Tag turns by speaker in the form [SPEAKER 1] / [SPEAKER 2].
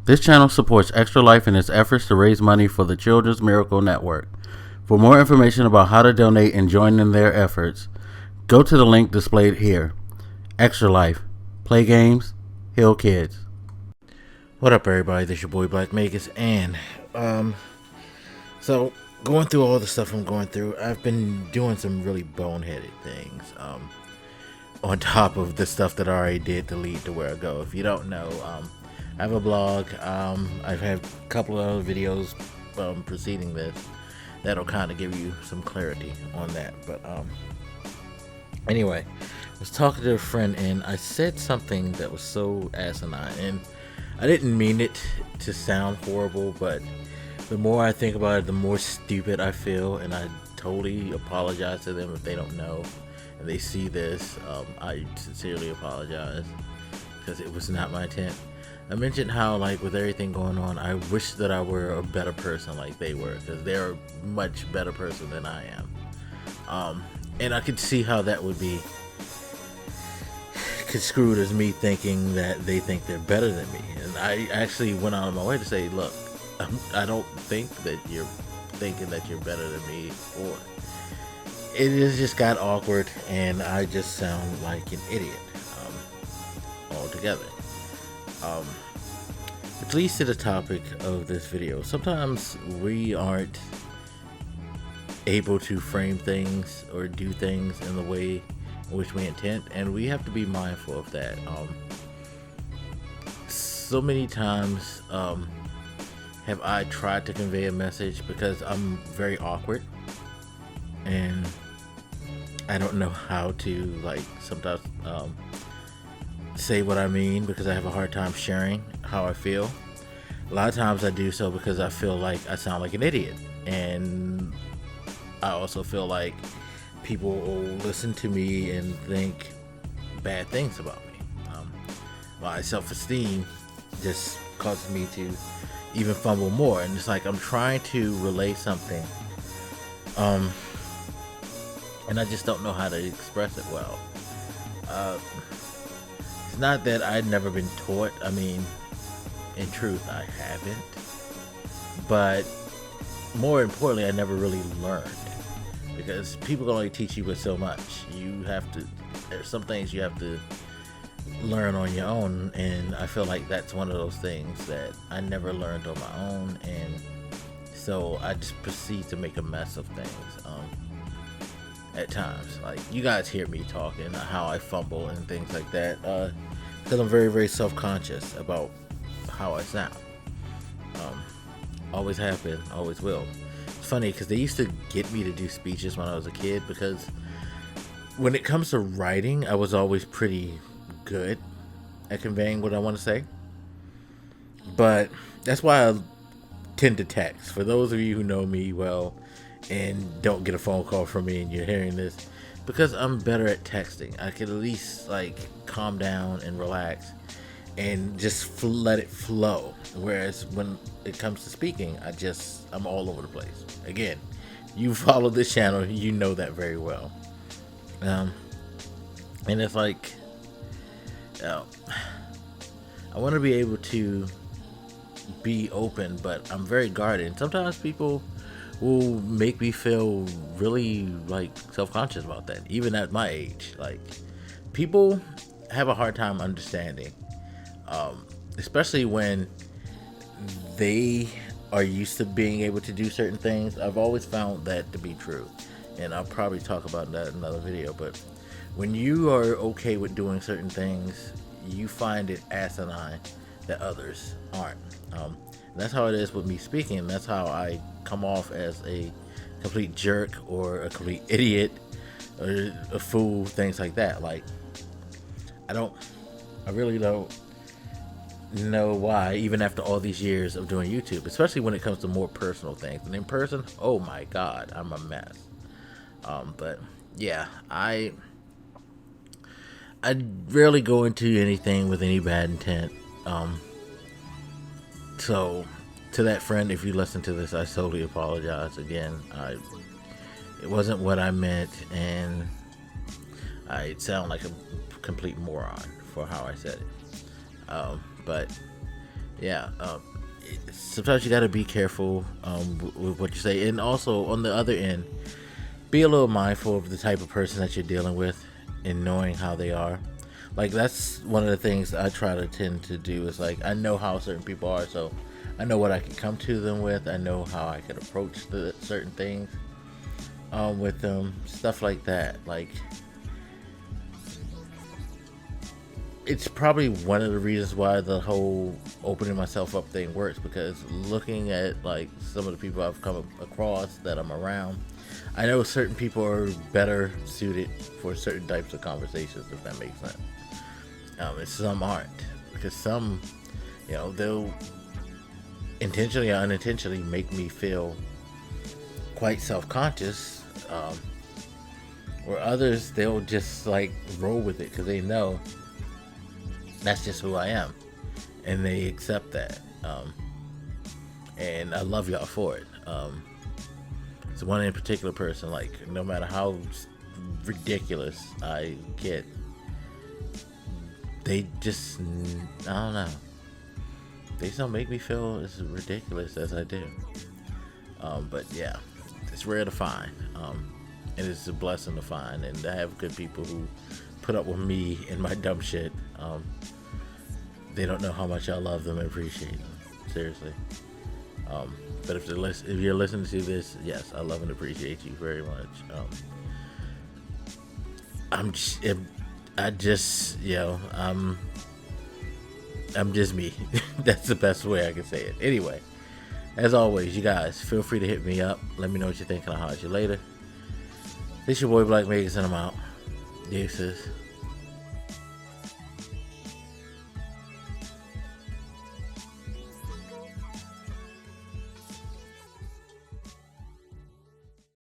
[SPEAKER 1] This channel supports Extra Life in its efforts to raise money for the Children's Miracle Network. For more information about how to donate and join in their efforts, go to the link displayed here. Extra Life. Play games, heal kids.
[SPEAKER 2] What up, everybody? This is your boy Black Magus, and so going through all the stuff I'm going through, I've been doing some really boneheaded things. On top of the stuff that I already did to lead to where I go. If you don't know, I have a blog. I've had a couple of other videos preceding this that'll kind of give you some clarity on that. But anyway, I was talking to a friend and I said something that was so asinine, and I didn't mean it to sound horrible, but the more I think about it, the more stupid I feel, and I totally apologize to them if they don't know and they see this. I sincerely apologize because it was not my intent. I mentioned how, like, with everything going on, I wish that I were a better person like they were, because they're a much better person than I am. And I could see how that would be construed as me thinking that they think they're better than me. And I actually went out of my way to say, look, I don't think that you're thinking that you're better than me, or it just got awkward and I just sound like an idiot altogether. Which leads to the topic of this video. Sometimes we aren't able to frame things or do things in the way in which we intend, and we have to be mindful of that. So many times have I tried to convey a message because I'm very awkward and I don't know how to, like, sometimes say what I mean, because I have a hard time sharing how I feel. A lot of times I do so because I feel like I sound like an idiot, and I also feel like people will listen to me and think bad things about me. My self-esteem just causes me to even fumble more, and it's like I'm trying to relay something and I just don't know how to express it well. It's not that I'd never been taught. I mean, in truth, I haven't. But more importantly, I never really learned, because people can only teach you with so much. You have to, there's some things you have to learn on your own, and I feel like that's one of those things that I never learned on my own, and so I just proceed to make a mess of things at times. Like, you guys hear me talking, how I fumble and things like that, because I'm very, very self-conscious about how I sound. Always have been, always will. It's funny because they used to get me to do speeches when I was a kid, because when it comes to writing, I was always pretty good at conveying what I want to say. But that's why I tend to text. For those of you who know me well and don't get a phone call from me and you're hearing this, because I'm better at texting. I can at least, like, calm down and relax and just let it flow. Whereas when it comes to speaking, I'm all over the place. Again, you follow this channel, you know that very well. And it's like, I want to be able to be open, but I'm very guarded. And sometimes people will make me feel really, like, self-conscious about that, even at my age. Like, people have a hard time understanding, especially when they are used to being able to do certain things. I've always found that to be true, and I'll probably talk about that in another video. But when you are okay with doing certain things, you find it asinine that others aren't. That's how it is with me speaking. That's how I come off as a complete jerk or a complete idiot or a fool, things like that. Like, I really don't know why, even after all these years of doing YouTube, especially when it comes to more personal things. And in person, oh my God, I'm a mess. But yeah, I rarely go into anything with any bad intent. So to that friend, if you listen to this, I totally apologize again. It wasn't what I meant, and I sound like a complete moron for how I said it. But Yeah. Sometimes you got to be careful with what you say, and also on the other end, be a little mindful of the type of person that you're dealing with, and knowing how they are. Like, that's one of the things I try to tend to do, is like, I know how certain people are, so I know what I can come to them with. I know how I can approach the certain things with them, stuff like that. Like, it's probably one of the reasons why the whole opening myself up thing works, because looking at like some of the people I've come across that I'm around, I know certain people are better suited for certain types of conversations, if that makes sense. And some aren't, because some, they'll intentionally or unintentionally make me feel quite self-conscious, or others, they'll just like roll with it because they know that's just who I am, and they accept that, and I love y'all for it. So one in particular person, like, no matter how ridiculous I get, they just, I don't know, they just don't make me feel as ridiculous as I do. But yeah, it's rare to find, and it's a blessing to find, and to have good people who put up with me and my dumb shit. They don't know how much I love them and appreciate them, seriously. But if you're listening to this, yes, I love and appreciate you very much. I'm just me. That's the best way I can say it. Anyway, as always, you guys, feel free to hit me up. Let me know what you think, and I'll holler at you later. This your boy Black Vegas, and I'm out. Deuces.